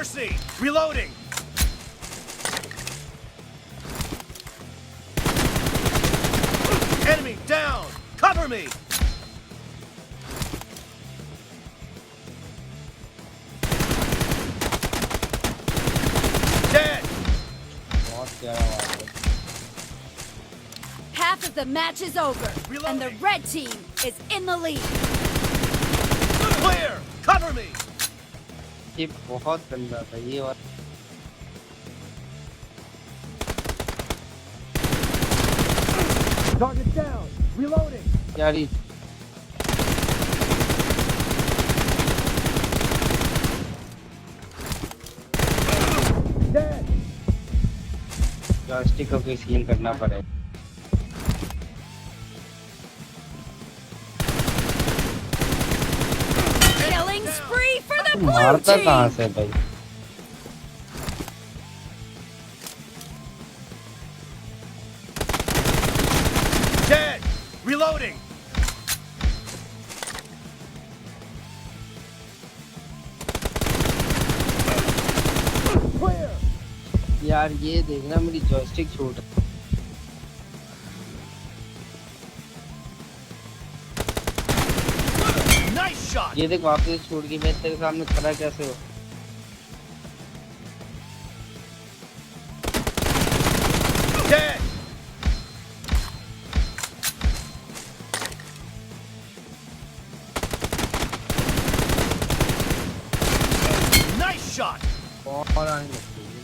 mercy! Reloading! Enemy down! Cover me! Dead! Half of the match is over, and the red team is in the lead. Clear! Cover me! ये बहुत गंदा था ये और Target down! Reloading! यार ये Dead! Joystick को भी सील करना पड़ेगा Killing spree for the blue मारता कहाँ team. से भाई Dead! Reloading! Clear! यार ये देखना मेरी जॉयस्टिक छूट Nice shot! ये देख वापस छूट गई मैं तेरे सामने खड़ा कैसे हो Dead! Nice shot! और आने लगती है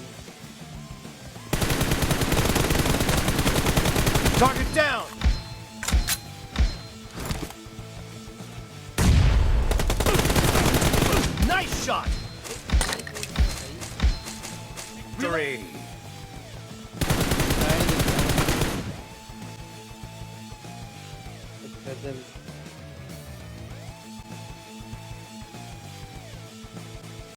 Target down! Nice shot! Victory! गजब